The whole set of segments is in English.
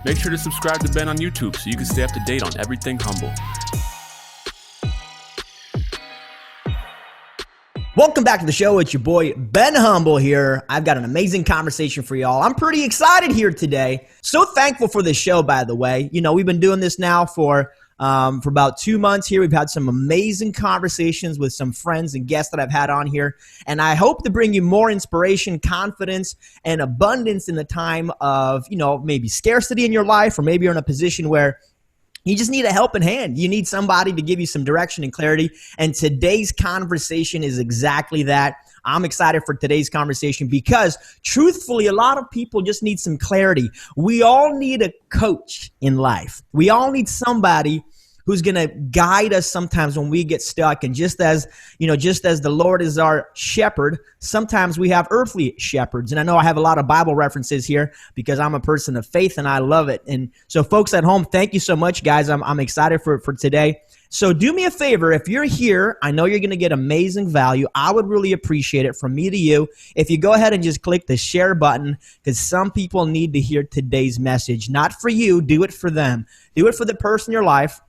Make sure to subscribe to Ben on YouTube so you can stay up to date on everything Humble. Welcome back to the show. It's your boy, Ben Humble here. I've got an amazing conversation for y'all. I'm pretty excited here today. So thankful for this show, by the way. You know, we've been doing this now for about 2 months here. We've had some amazing conversations with some friends and guests that I've had on here. And I hope to bring you more inspiration, confidence, and abundance in the time of, you know, maybe scarcity in your life, or maybe you're in a position where you just need a helping hand. You need somebody to give you some direction and clarity. And today's conversation is exactly that. I'm excited for today's conversation because, truthfully, a lot of people just need some clarity. We all need a coach in life. We all need somebody who's going to guide us sometimes when we get stuck. And just as the Lord is our shepherd, sometimes we have earthly shepherds. And I know I have a lot of Bible references here because I'm a person of faith and I love it. And so folks at home, thank you so much, guys. I'm excited for today. So do me a favor. If you're here, I know you're going to get amazing value. I would really appreciate it from me to you if you go ahead and just click the share button, because some people need to hear today's message. Not for you. Do it for them. Do it for the person in your life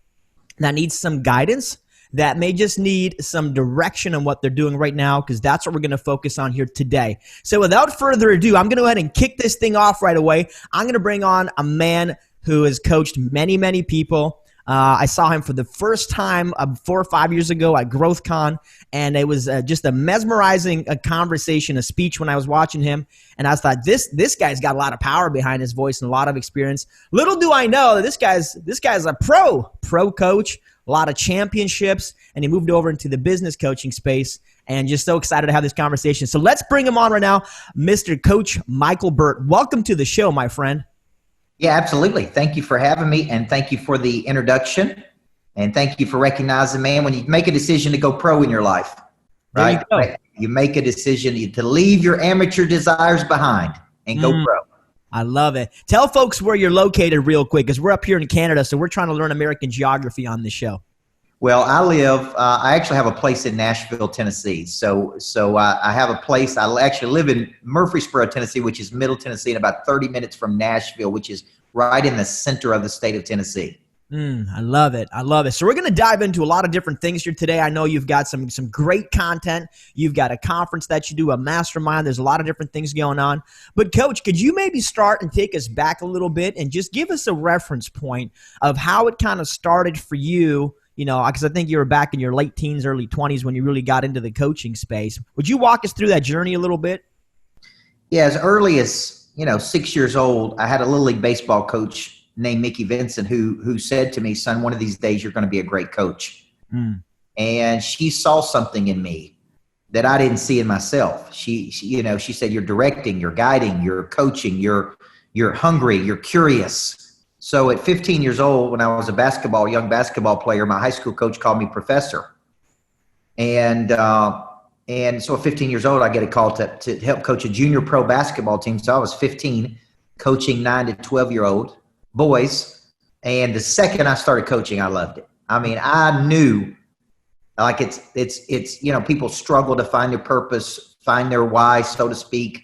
that needs some guidance, that may just need some direction on what they're doing right now, because that's what we're going to focus on here today. So without further ado, I'm going to go ahead and kick this thing off right away. I'm going to bring on a man who has coached many, many people. I saw him for the first time 4 or 5 years ago at GrowthCon, and it was just a mesmerizing conversation, a speech when I was watching him. And I thought, this guy's got a lot of power behind his voice and a lot of experience. Little do I know that this guy's a pro coach, a lot of championships, and he moved over into the business coaching space. And just so excited to have this conversation. So let's bring him on right now, Mr. Coach Michael Burt. Welcome to the show, my friend. Yeah, absolutely. Thank you for having me, and thank you for the introduction, and thank you for recognizing, man, when you make a decision to go pro in your life, right? You make a decision to leave your amateur desires behind and go pro. I love it. Tell folks where you're located real quick, because we're up here in Canada, so we're trying to learn American geography on this show. Well, I actually have a place in Nashville, Tennessee. So I have a place. I actually live in Murfreesboro, Tennessee, which is Middle Tennessee, and about 30 minutes from Nashville, which is right in the center of the state of Tennessee. I love it. I love it. So we're going to dive into a lot of different things here today. I know you've got some great content. You've got a conference that you do, a mastermind. There's a lot of different things going on. But Coach, could you maybe start and take us back a little bit and just give us a reference point of how it kind of started for you? You know, because I think you were back in your late teens, early 20s when you really got into the coaching space. Would you walk us through that journey a little bit? Yeah, as early as, 6 years old, I had a Little League baseball coach named Mickey Vincent who said to me, son, one of these days you're going to be a great coach. And she saw something in me that I didn't see in myself. She said, you're directing, you're guiding, you're coaching, you're hungry, you're curious. So at 15 years old, when I was a young basketball player, my high school coach called me professor. And so at 15 years old, I get a call to help coach a junior pro basketball team. So I was 15, coaching 9 to 12-year-old boys. And the second I started coaching, I loved it. I mean, I knew, like it's people struggle to find their purpose, find their why, so to speak.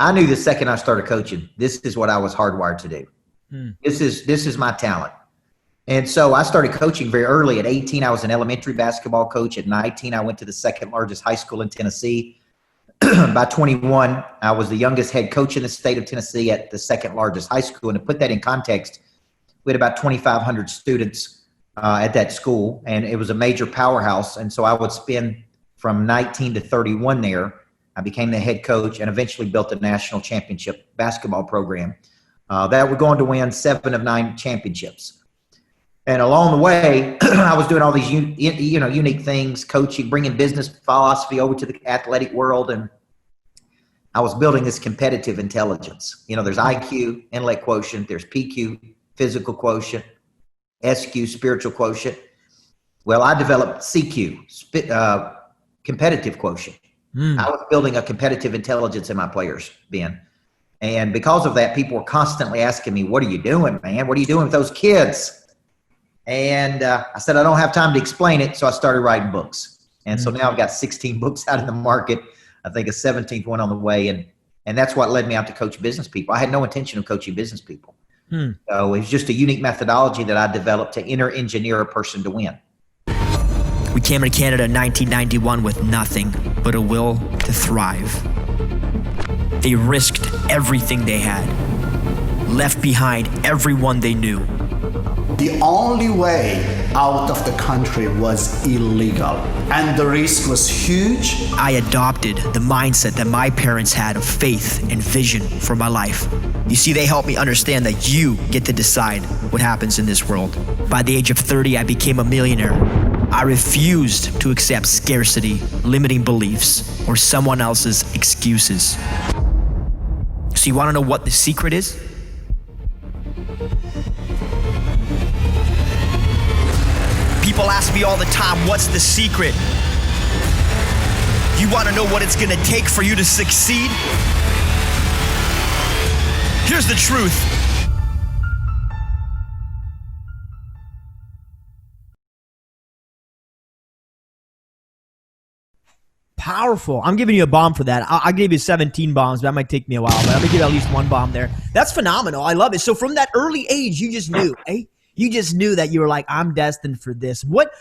I knew the second I started coaching, this is what I was hardwired to do. This is my talent. And so I started coaching very early. At 18, I was an elementary basketball coach. At 19, I went to the second largest high school in Tennessee. By 21, I was the youngest head coach in the state of Tennessee at the second largest high school. And to put that in context, we had about 2,500 students at that school, and it was a major powerhouse. And so I would spend from 19 to 31 there. I became the head coach and eventually built a national championship basketball program that we're going to win 7 of 9 championships. And along the way, I was doing all these unique things, coaching, bringing business philosophy over to the athletic world, and I was building this competitive intelligence. There's IQ, intellect quotient, there's PQ, physical quotient, SQ, spiritual quotient. Well, I developed CQ, competitive quotient. I was building a competitive intelligence in my players, Ben. And because of that, people were constantly asking me, what are you doing, man? What are you doing with those kids? And I said, I don't have time to explain it. So I started writing books. And so now I've got 16 books out in the market. I think a 17th one on the way. And that's what led me out to coach business people. I had no intention of coaching business people. So it's just a unique methodology that I developed to inner engineer a person to win. We came to Canada in 1991 with nothing but a will to thrive. They risked everything they had, left behind everyone they knew. The only way out of the country was illegal, and the risk was huge. I adopted the mindset that my parents had of faith and vision for my life. You see, they helped me understand that you get to decide what happens in this world. By the age of 30, I became a millionaire. I refused to accept scarcity, limiting beliefs, or someone else's excuses. So you want to know what the secret is? People ask me all the time, what's the secret? You want to know what it's going to take for you to succeed? Here's the truth. Powerful. I'm giving you a bomb for that. I'll give you 17 bombs, but that might take me a while, but I'm going to give you at least one bomb there. That's phenomenal. I love it. So from that early age, you just knew, eh? You just knew that you were like, I'm destined for this. What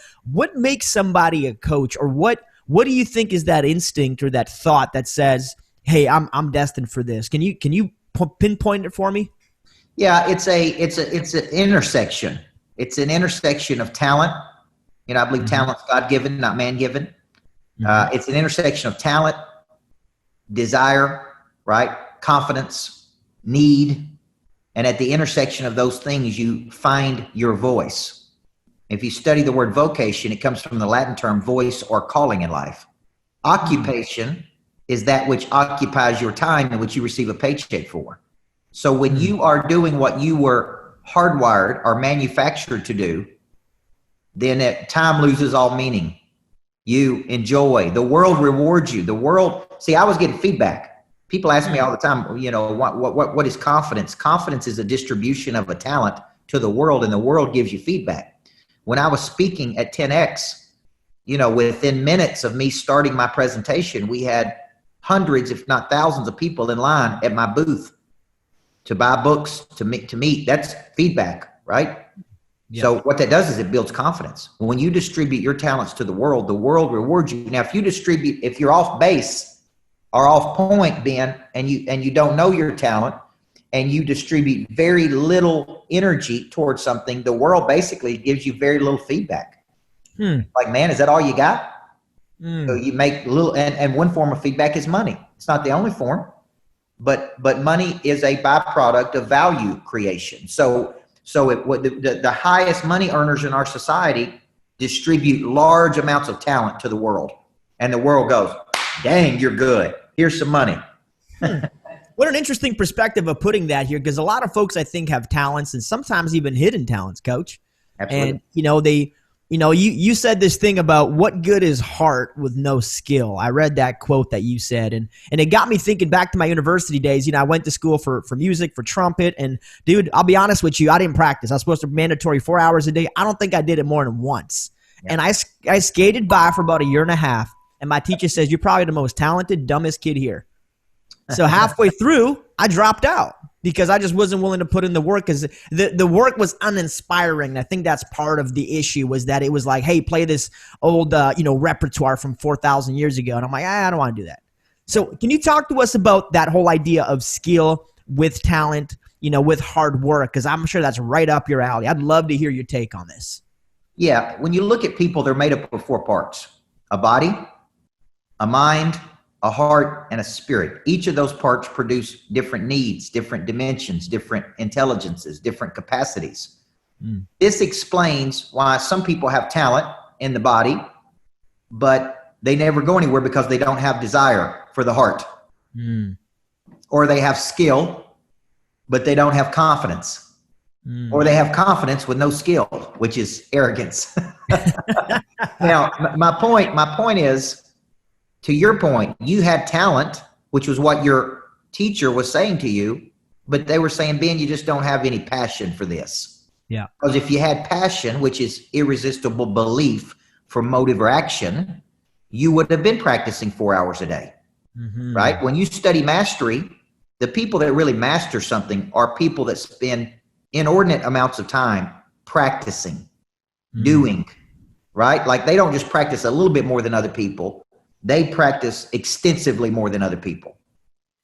makes somebody a coach, or what do you think is that instinct or that thought that says, hey, I'm destined for this? Can you pinpoint it for me? Yeah, it's an intersection. It's an intersection of talent. I believe talent's God-given, not man-given. It's an intersection of talent, desire, right? Confidence, need. And at the intersection of those things, you find your voice. If you study the word vocation, it comes from the Latin term voice or calling in life. Occupation is that which occupies your time and which you receive a paycheck for. So when you are doing what you were hardwired or manufactured to do, then time loses all meaning. You enjoy. The world rewards you. See, I was getting feedback. People ask me all the time, what is confidence? Confidence is a distribution of a talent to the world, and the world gives you feedback. When I was speaking at 10X, within minutes of me starting my presentation, we had hundreds, if not thousands of people in line at my booth to buy books, to meet. That's feedback, right? Yeah. So what that does is it builds confidence. When you distribute your talents to the world rewards you. Now, if you're off base, are off point, Ben, and you don't know your talent, and you distribute very little energy towards something, the world basically gives you very little feedback. Like, man, is that all you got? So you make little, and one form of feedback is money. It's not the only form, but money is a byproduct of value creation. So the highest money earners in our society distribute large amounts of talent to the world, and the world goes, dang, you're good. Here's some money. What an interesting perspective of putting that here, because a lot of folks, I think, have talents, and sometimes even hidden talents, Coach. Absolutely. And you said this thing about what good is heart with no skill. I read that quote that you said, and it got me thinking back to my university days. I went to school for music, for trumpet, and dude, I'll be honest with you, I didn't practice. I was supposed to be mandatory 4 hours a day. I don't think I did it more than once. Yeah. And I skated by for about a year and a half. And my teacher says, you're probably the most talented, dumbest kid here. So halfway through, I dropped out because I just wasn't willing to put in the work, because the work was uninspiring. And I think that's part of the issue, was that it was like, hey, play this old repertoire from 4,000 years ago. And I'm like, I don't want to do that. So can you talk to us about that whole idea of skill with talent, with hard work? Because I'm sure that's right up your alley. I'd love to hear your take on this. Yeah. When you look at people, they're made up of 4 parts: a body, a mind, a heart, and a spirit. Each of those parts produce different needs, different dimensions, different intelligences, different capacities. This explains why some people have talent in the body, but they never go anywhere because they don't have desire for the heart. Or they have skill, but they don't have confidence. Or they have confidence with no skill, which is arrogance. Now, my point is, to your point, you had talent, which was what your teacher was saying to you, but they were saying, Ben, you just don't have any passion for this. Yeah. Because if you had passion, which is irresistible belief for motive or action, you would have been practicing 4 hours a day, right? When you study mastery, the people that really master something are people that spend inordinate amounts of time practicing, doing, right? Like they don't just practice a little bit more than other people. They practice extensively more than other people.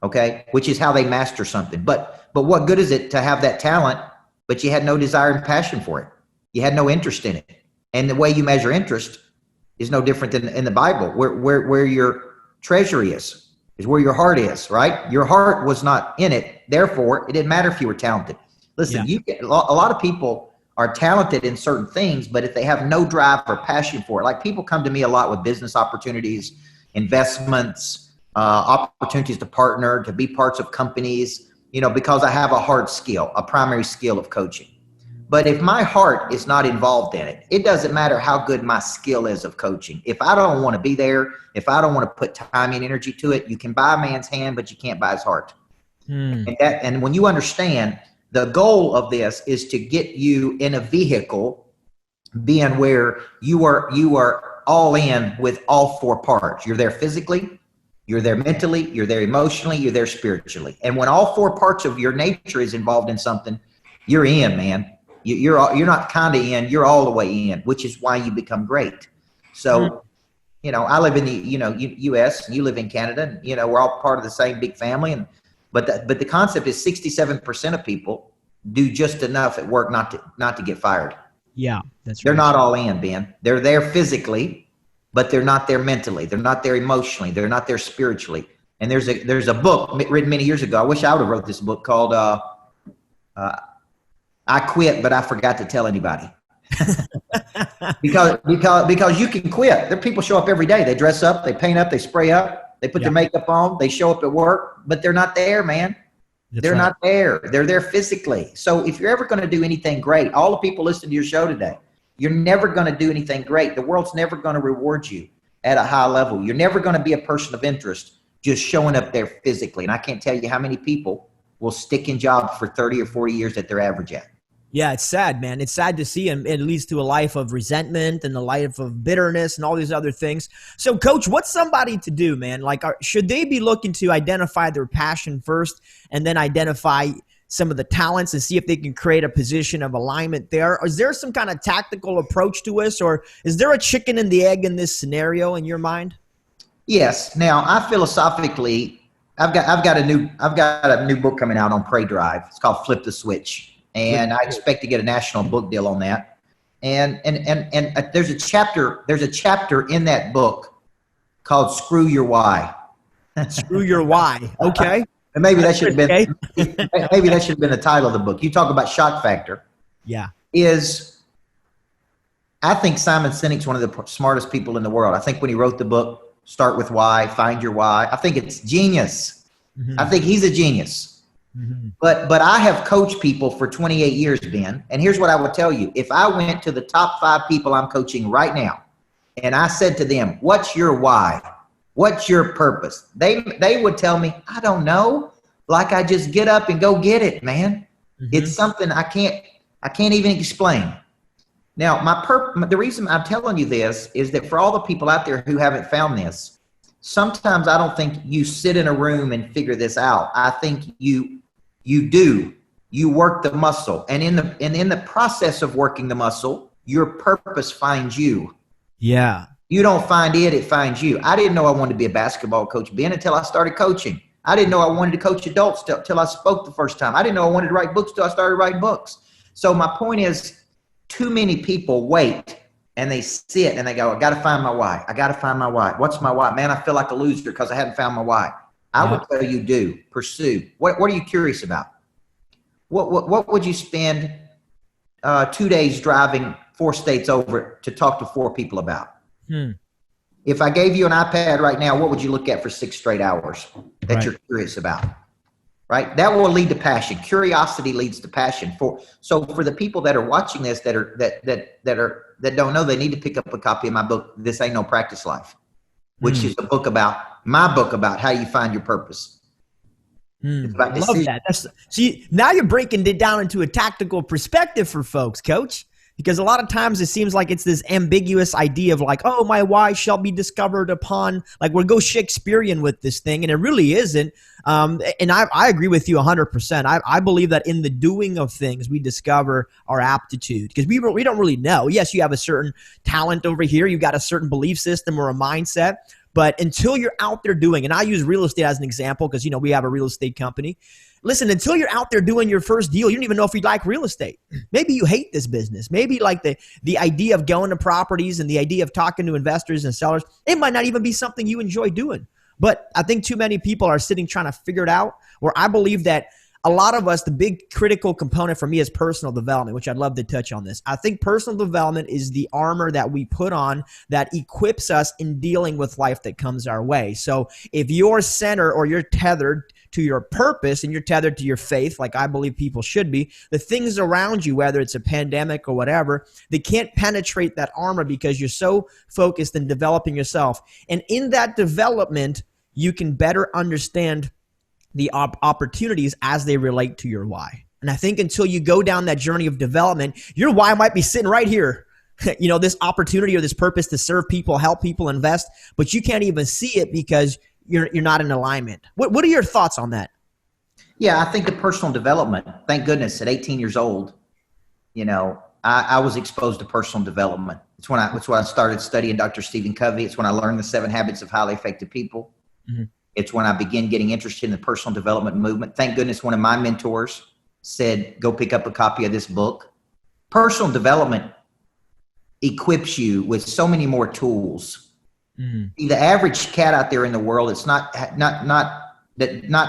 Okay. Which is how they master something. But what good is it to have that talent, but you had no desire and passion for it? You had no interest in it. And the way you measure interest is no different than in the Bible. Where your treasure is where your heart is, right? Your heart was not in it. Therefore, it didn't matter if you were talented. Listen, a lot of people are talented in certain things, but if they have no drive or passion for it, like people come to me a lot with business opportunities, investments, opportunities to partner, to be parts of companies, because I have a hard skill, a primary skill of coaching. But if my heart is not involved in it, it doesn't matter how good my skill is of coaching. If I don't want to be there, if I don't want to put time and energy to it, you can buy a man's hand, but you can't buy his heart. And when you understand the goal of this is to get you in a vehicle, being where you are all in with all four parts. You're there physically, you're there mentally, you're there emotionally, you're there spiritually. And when all four parts of your nature is involved in something, you're in, man. You're not kind of in, you're all the way in, which is why you become great. So, I live in the, U.S. and you live in Canada, and, we're all part of the same big family. But the concept is 67% of people do just enough at work not to get fired. Yeah, that's right. They're not all in, Ben. They're there physically, but they're not there mentally. They're not there emotionally. They're not there spiritually. And there's a book written many years ago. I wish I would have wrote this book called I Quit, but I forgot to tell anybody. because you can quit. There people show up every day. They dress up, they paint up, they spray up, they put their makeup on, they show up at work, but they're not there, man. They're not there. They're there physically. So if you're ever going to do anything great, all the people listening to your show today, you're never going to do anything great. The world's never going to reward you at a high level. You're never going to be a person of interest just showing up there physically. And I can't tell you how many people will stick in jobs for 30 or 40 years that they're average at. Yeah, it's sad, man. It's sad to see, and it leads to a life of resentment and a life of bitterness and all these other things. So, Coach, what's somebody to do, man? Like, should they be looking to identify their passion first and then identify some of the talents and see if they can create a position of alignment there? Or is there some kind of tactical approach to us, or is there a chicken and the egg in this scenario in your mind? Yes. Now, I philosophically, I've got a new book coming out on Pray Drive. It's called Flip the Switch. And I expect to get a national book deal on that. And there's a chapter in that book called Screw Your Why. Screw Your Why. Okay. And maybe that should have been the title of the book. You talk about shock factor. Yeah. I think Simon Sinek's one of the smartest people in the world. I think when he wrote the book, Start With Why, Find Your Why, I think it's genius. Mm-hmm. I think he's a genius. Mm-hmm. But I have coached people for 28 years, Ben, and here's what I would tell you. If I went to the top 5 people I'm coaching right now and I said to them, what's your why? What's your purpose? They would tell me, I don't know. Like I just get up and go get it, man. Mm-hmm. It's something I can't even explain. Now, the reason I'm telling you this is that for all the people out there who haven't found this, sometimes I don't think you sit in a room and figure this out. I think you work the muscle, and in the process of working the muscle, your purpose finds you. Yeah. You don't find it, it finds you. I didn't know I wanted to be a basketball coach, Ben, until I started coaching. I didn't know I wanted to coach adults till I spoke the first time. I didn't know I wanted to write books till I started writing books. So my point is, too many people wait and they sit and they go, I got to find my why. I got to find my why. What's my why? Man, I feel like a loser because I haven't found my why. I would tell you, pursue. What are you curious about? What would you spend 2 days driving 4 states over to talk to 4 people about? If I gave you an iPad right now, what would you look at for 6 straight hours that you're curious about? Right? That will lead to passion. Curiosity leads to passion. So for the people that are watching this that don't know, they need to pick up a copy of my book, This Ain't No Practice Life, which is my book about how you find your purpose. I love that. See, now you're breaking it down into a tactical perspective for folks, Coach. Because a lot of times it seems like it's this ambiguous idea of like, oh, my why shall be discovered upon, like we'll go Shakespearean with this thing, and it really isn't. And I agree with you 100%. I believe that in the doing of things, we discover our aptitude, because we don't really know. Yes, you have a certain talent over here. You've got a certain belief system or a mindset. But until you're out there doing, and I use real estate as an example because, we have a real estate company. Listen, until you're out there doing your first deal, you don't even know if you like real estate. Maybe you hate this business. Maybe like the idea of going to properties and the idea of talking to investors and sellers, it might not even be something you enjoy doing. But I think too many people are sitting trying to figure it out, where I believe that a lot of us, the big critical component for me is personal development, which I'd love to touch on this. I think personal development is the armor that we put on that equips us in dealing with life that comes our way. So if you're centered or you're tethered to your purpose and you're tethered to your faith, like I believe people should be, the things around you, whether it's a pandemic or whatever, they can't penetrate that armor because you're so focused in developing yourself. And in that development, you can better understand the opportunities as they relate to your why. And I think until you go down that journey of development, your why might be sitting right here. This opportunity or this purpose to serve people, help people, invest, but you can't even see it because you're not in alignment. What are your thoughts on that? Yeah, I think the personal development, thank goodness at 18 years old, I was exposed to personal development. It's when I started studying Dr. Stephen Covey. It's when I learned the 7 Habits of Highly Effective People. Mm-hmm. It's when I began getting interested in the personal development movement. Thank goodness one of my mentors said, go pick up a copy of this book. Personal development equips you with so many more tools. Mm-hmm. The average cat out there in the world, it's not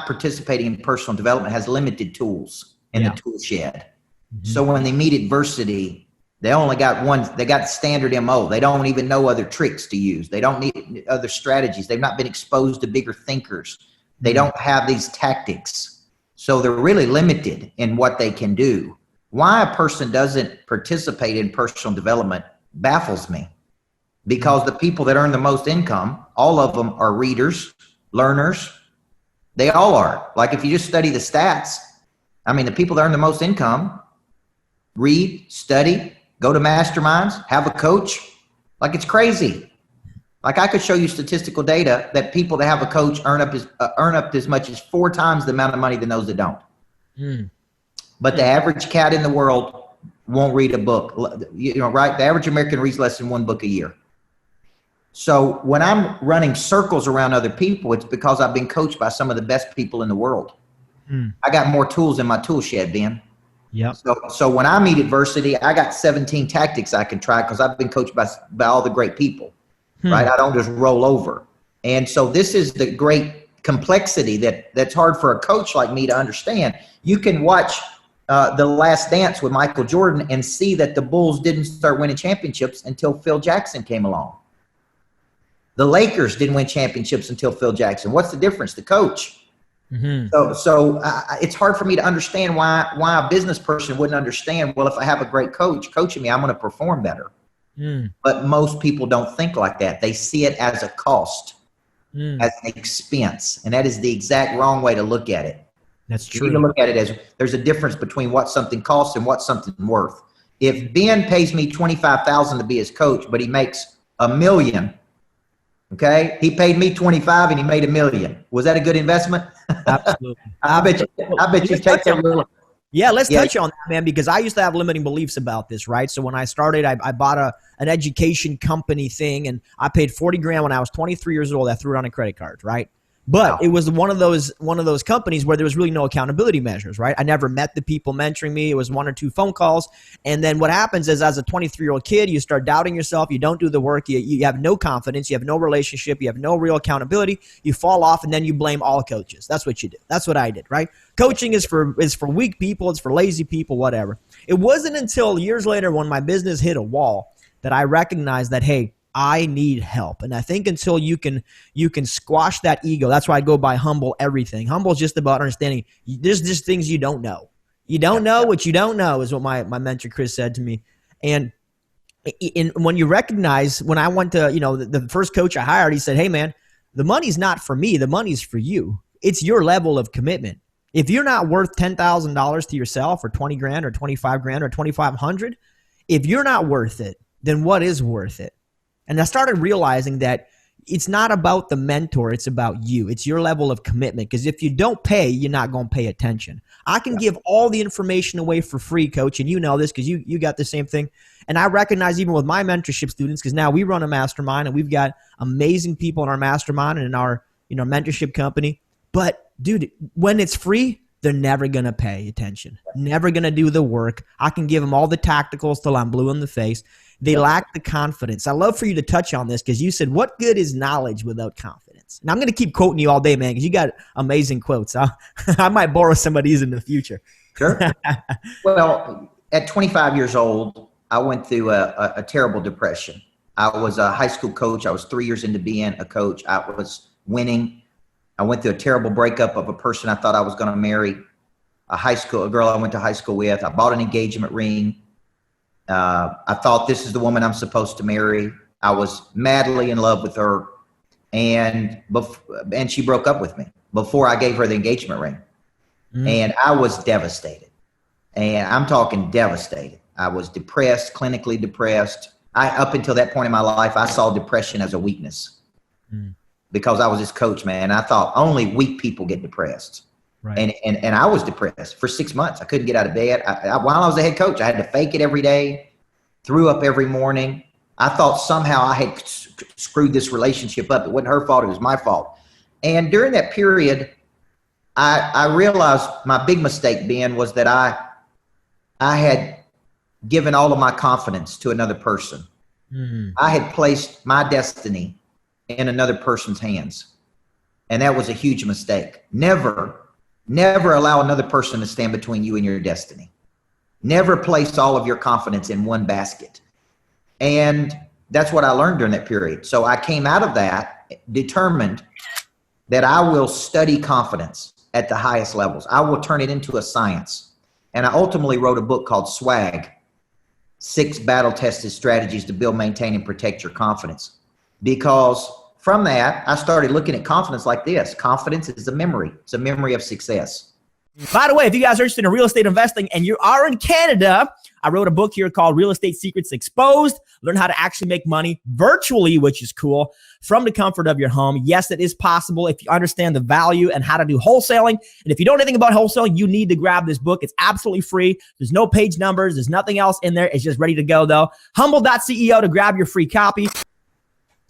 participating in personal development, has limited tools in the tool shed. Mm-hmm. So when they meet adversity, they only got one. They got standard MO. They don't even know other tricks to use. They don't need other strategies. They've not been exposed to bigger thinkers. They don't have these tactics. So they're really limited in what they can do. Why a person doesn't participate in personal development baffles me, because the people that earn the most income, all of them are readers, learners. They all are. Like if you just study the stats, the people that earn the most income read, study, go to masterminds, have a coach. Like it's crazy. Like I could show you statistical data that people that have a coach earn up as much as 4 times the amount of money than those that don't. But the average cat in the world won't read a book. Right? The average American reads less than 1 book a year. So when I'm running circles around other people, it's because I've been coached by some of the best people in the world. I got more tools in my tool shed, Ben. Yeah. So when I meet adversity, I got 17 tactics I can try because I've been coached by all the great people, right? I don't just roll over. And so this is the great complexity that's hard for a coach like me to understand. You can watch The Last Dance with Michael Jordan and see that the Bulls didn't start winning championships until Phil Jackson came along. The Lakers didn't win championships until Phil Jackson. What's the difference? The coach. Mm-hmm. So it's hard for me to understand why a business person wouldn't understand, well, if I have a great coach coaching me, I'm going to perform better. But most people don't think like that. They see it as a cost, as an expense. And that is the exact wrong way to look at it. That's true. You need to look at it as there's a difference between what something costs and what something's worth. If Ben pays me $25,000 to be his coach, but he makes $1 million, okay, he paid me 25 and he made $1 million. Was that a good investment? Absolutely. I bet you take that little. Yeah, let's touch on that, man, because I used to have limiting beliefs about this, right? So when I started, I bought an education company thing, and I paid $40,000 when I was 23 years old. I threw it on a credit card, right? But it was one of those companies where there was really no accountability measures, right? I never met the people mentoring me. It was 1 or 2 phone calls. And then what happens is, as a 23-year-old kid, you start doubting yourself. You don't do the work. You have no confidence. You have no relationship. You have no real accountability. You fall off, and then you blame all coaches. That's what you did. That's what I did, right? Coaching is for weak people. It's for lazy people, whatever. It wasn't until years later when my business hit a wall that I recognized that, hey, I need help. And I think until you can squash that ego, that's why I go by humble everything. Humble is just about understanding there's just things you don't know. You don't know what you don't know is what my mentor Chris said to me. And when you recognize, when I went to, the first coach I hired, he said, hey man, the money's not for me. The money's for you. It's your level of commitment. If you're not worth $10,000 to yourself, or $20,000 or $25,000 or $2,500, if you're not worth it, then what is worth it? And I started realizing that it's not about the mentor. It's about you. It's your level of commitment. Because if you don't pay, you're not going to pay attention. I can give all the information away for free, coach. And you know this because you got the same thing. And I recognize even with my mentorship students, because now we run a mastermind and we've got amazing people in our mastermind and in our mentorship company. But dude, when it's free, they're never going to pay attention, never going to do the work. I can give them all the tacticals till I'm blue in the face. They lack the confidence. I love for you to touch on this because you said, what good is knowledge without confidence? And I'm going to keep quoting you all day, man, because you got amazing quotes. I might borrow some of these in the future. Sure. Well, at 25 years old, I went through a terrible depression. I was a high school coach. I was 3 years into being a coach. I was winning. I went through a terrible breakup of a person I thought I was going to marry, a girl I went to high school with. I bought an engagement ring. I thought this is the woman I'm supposed to marry. I was madly in love with her, and she broke up with me before I gave her the engagement ring. And I was devastated, and I'm talking devastated. I was depressed, clinically depressed. Up until that point in my life, I saw depression as a weakness because I was this coach, man. I thought only weak people get depressed. Right. And I was depressed for 6 months. I couldn't get out of bed. While I was a head coach, I had to fake it every day, threw up every morning. I thought somehow I had screwed this relationship up. It wasn't her fault. It was my fault. And during that period, I realized my big mistake, Ben, was that I had given all of my confidence to another person. I had placed my destiny in another person's hands. And that was a huge mistake. Never allow another person to stand between you and your destiny. Never place all of your confidence in one basket. And that's what I learned during that period. So I came out of that determined that I will study confidence at the highest levels. I will turn it into a science. And I ultimately wrote a book called Swag, 6 Battle-Tested Strategies to Build, Maintain, and Protect Your Confidence. Because from that, I started looking at confidence like this. Confidence is a memory. It's a memory of success. By the way, if you guys are interested in real estate investing and you are in Canada, I wrote a book here called Real Estate Secrets Exposed. Learn how to actually make money virtually, which is cool, from the comfort of your home. Yes, it is possible if you understand the value and how to do wholesaling. And if you don't know anything about wholesaling, you need to grab this book. It's absolutely free. There's no page numbers. There's nothing else in there. It's just ready to go, though. Humble.co to grab your free copy.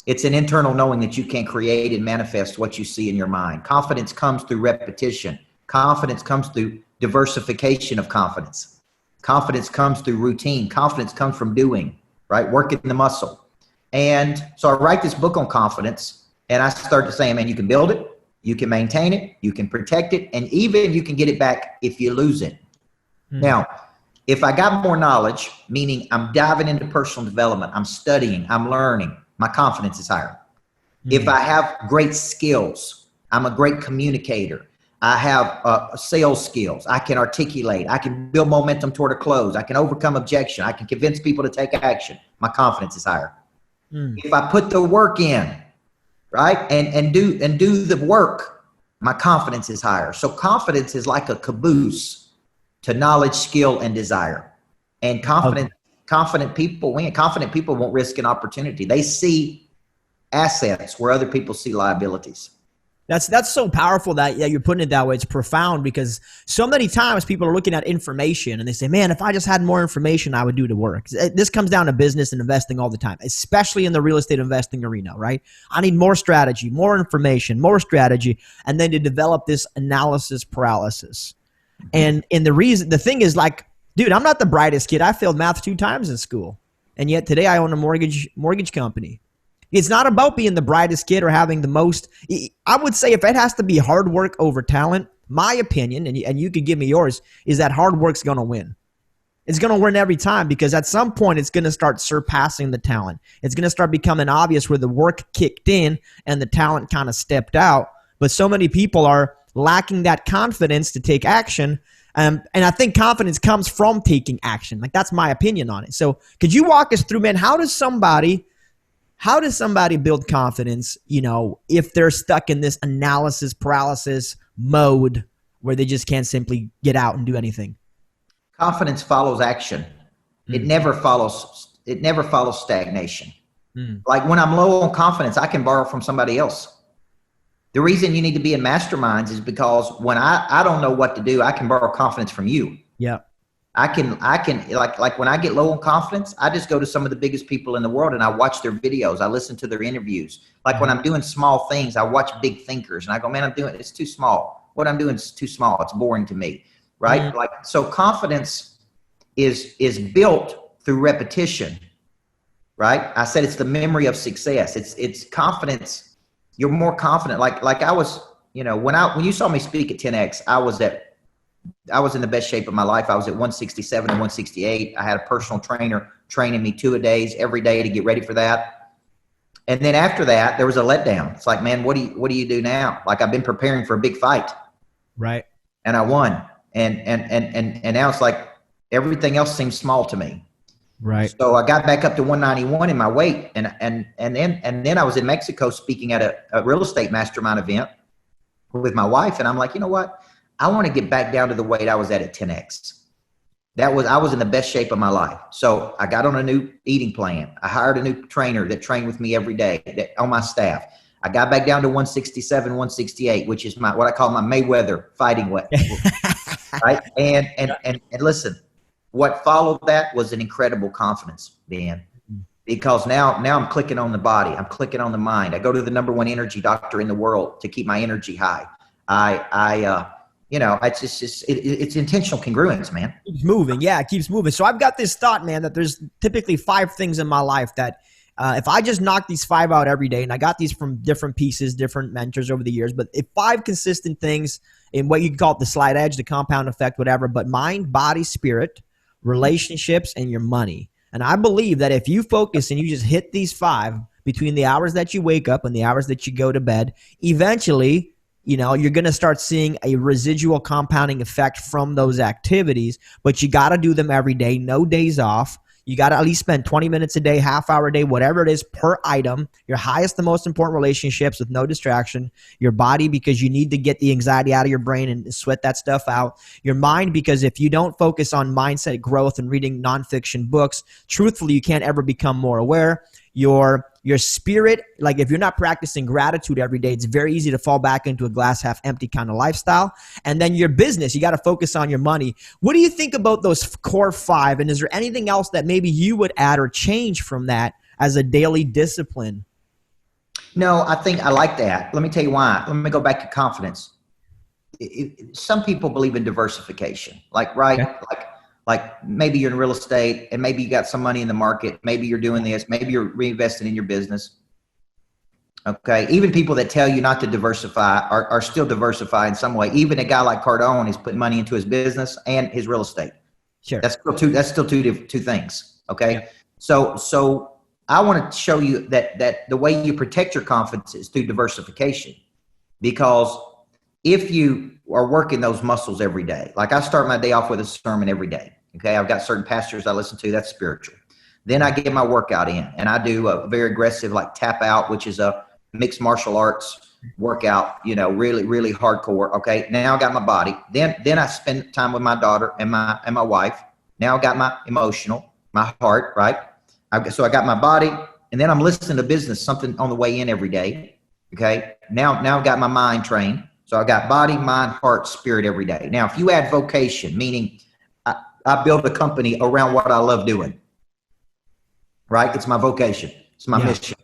It's an internal knowing that you can create and manifest what you see in your mind. Confidence comes through repetition. Confidence comes through diversification of confidence. Confidence comes through routine. Confidence comes from doing, right? Working the muscle. And so I write this book on confidence, and I start to say, man, you can build it, you can maintain it, you can protect it, and even you can get it back if you lose it. Now, if I got more knowledge, meaning I'm diving into personal development, I'm studying, I'm learning, my confidence is higher. If I have great skills, I'm a great communicator. I have sales skills. I can articulate. I can build momentum toward a close. I can overcome objection. I can convince people to take action. My confidence is higher. If I put the work in, right, and do the work, my confidence is higher. So confidence is like a caboose to knowledge, skill, and desire. And confident people win. Confident people won't risk an opportunity. They see assets where other people see liabilities. That's so powerful that you're putting it that way. It's profound because so many times people are looking at information and they say, man, if I just had more information, I would do the work. This comes down to business and investing all the time, especially in the real estate investing arena, right? I need more strategy, more information, more strategy, and then to develop this analysis paralysis. And the thing is, like, dude, I'm not the brightest kid. I failed math 2 times in school. And yet today I own a mortgage company. It's not about being the brightest kid or having the most. I would say if it has to be hard work over talent, my opinion, and you could give me yours, is that hard work's going to win. It's going to win every time because at some point it's going to start surpassing the talent. It's going to start becoming obvious where the work kicked in and the talent kind of stepped out. But so many people are lacking that confidence to take action. And I think confidence comes from taking action. Like, that's my opinion on it. So could you walk us through, man, how does somebody build confidence, if they're stuck in this analysis paralysis mode where they just can't simply get out and do anything? Confidence follows action. It never follows stagnation. Like when I'm low on confidence, I can borrow from somebody else. The reason you need to be in masterminds is because when I don't know what to do, I can borrow confidence from you. Yeah. I can like when I get low on confidence, I just go to some of the biggest people in the world and I watch their videos. I listen to their interviews. Like when I'm doing small things, I watch big thinkers and I go, man, it's too small. What I'm doing is too small. It's boring to me. Right. Like, so confidence is built through repetition. Right. I said, it's the memory of success. It's confidence. You're more confident. Like I was, when you saw me speak at 10X, I was in the best shape of my life. I was at 167 and 168. I had a personal trainer training me 2 a days every day to get ready for that. And then after that, there was a letdown. It's like, man, what do you do now? Like I've been preparing for a big fight. Right. And I won. And now it's like everything else seems small to me. Right. So I got back up to 191 in my weight. And then I was in Mexico speaking at a real estate mastermind event with my wife. And I'm like, you know what? I want to get back down to the weight I was at 10X. I was in the best shape of my life. So I got on a new eating plan. I hired a new trainer that trained with me every day on my staff. I got back down to 167, 168, which is what I call my Mayweather fighting weight. Right. And listen, what followed that was an incredible confidence, Ben, because now I'm clicking on the body. I'm clicking on the mind. I go to the #1 energy doctor in the world to keep my energy high. It's intentional congruence, man. It keeps moving. Yeah, it keeps moving. So I've got this thought, man, that there's typically 5 things in my life that if I just knock these 5 out every day, and I got these from different pieces, different mentors over the years, but if 5 consistent things in what you can call it the slight edge, the compound effect, whatever, but mind, body, spirit, relationships, and your money. And I believe that if you focus and you just hit these 5 between the hours that you wake up and the hours that you go to bed, eventually you're going to start seeing a residual compounding effect from those activities, but you got to do them every day, no days off. You got to at least spend 20 minutes a day, half hour a day, whatever it is per item, your highest and most important relationships with no distraction, your body because you need to get the anxiety out of your brain and sweat that stuff out, your mind because if you don't focus on mindset growth and reading nonfiction books, truthfully, you can't ever become more aware. Your spirit, like if you're not practicing gratitude every day, it's very easy to fall back into a glass half empty kind of lifestyle. And then your business, you got to focus on your money. What do you think about those core 5? And is there anything else that maybe you would add or change from that as a daily discipline? No, I think I like that. Let me tell you why. Let me go back to confidence. Some people believe in diversification, like maybe you're in real estate and maybe you got some money in the market. Maybe you're doing this. Maybe you're reinvesting in your business. Okay. Even people that tell you not to diversify are still diversifying in some way. Even a guy like Cardone is putting money into his business and his real estate. Sure. That's still two things. Okay. Yeah. So I want to show you that the way you protect your confidence is through diversification, because if you are working those muscles every day, like I start my day off with a sermon every day. Okay. I've got certain pastors I listen to. That's spiritual. Then I get my workout in and I do a very aggressive, like tap out, which is a mixed martial arts workout, really, really hardcore. Okay. Now I got my body. Then I spend time with my daughter and my wife. Now I got my emotional, my heart, right? So I got my body and then I'm listening to business, something on the way in every day. Okay. Now I've got my mind trained. So I got body, mind, heart, spirit every day. Now, if you add vocation, meaning I build a company around what I love doing, right? It's my vocation. It's my mission.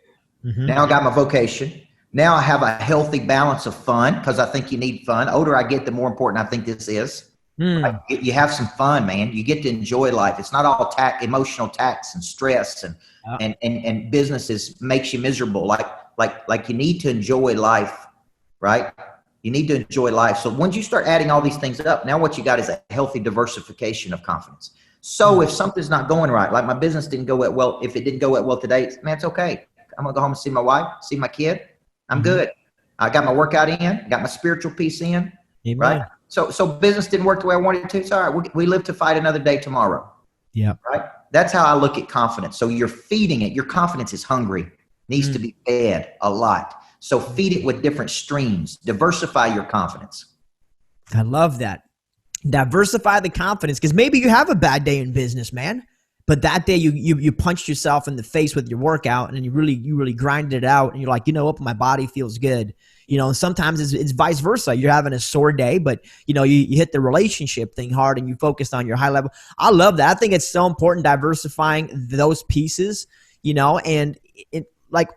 Mm-hmm. Now I got my vocation. Now I have a healthy balance of fun because I think you need fun. The older I get, the more important I think this is. Right? You have some fun, man. You get to enjoy life. It's not all emotional tax and stress and businesses makes you miserable. Like you need to enjoy life, right? You need to enjoy life. So once you start adding all these things up, now what you got is a healthy diversification of confidence. So if something's not going right, like my business didn't go well, if it didn't go well today, man, it's okay. I'm going to go home and see my wife, see my kid. I'm good. I got my workout in, got my spiritual piece in, Amen. Right? So business didn't work the way I wanted it to. It's all right. We live to fight another day tomorrow. Yeah. Right. That's how I look at confidence. So you're feeding it. Your confidence is hungry, needs to be fed a lot. So feed it with different streams. Diversify your confidence. I love that. Diversify the confidence, because maybe you have a bad day in business, man. But that day you punched yourself in the face with your workout, and then you really grinded it out, and you're like, you know what, my body feels good. And sometimes it's vice versa. You're having a sore day, but you hit the relationship thing hard and you focused on your high level. I love that. I think it's so important diversifying those pieces, and it like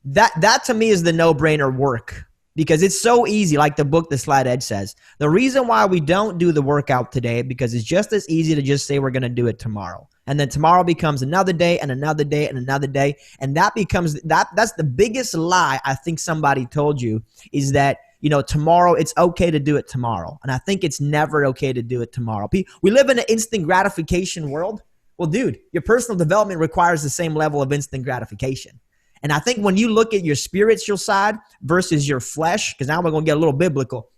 that to me is the no-brainer work. Because it's so easy, like the book The Slight Edge says. The reason why we don't do the workout today, because it's just as easy to just say we're going to do it tomorrow. And then tomorrow becomes another day and another day and another day. And that becomes that's the biggest lie I think somebody told you, is that, tomorrow it's okay to do it tomorrow. And I think it's never okay to do it tomorrow. We live in an instant gratification world. Well, dude, your personal development requires the same level of instant gratification. And I think when you look at your spiritual side versus your flesh, because now we're going to get a little biblical,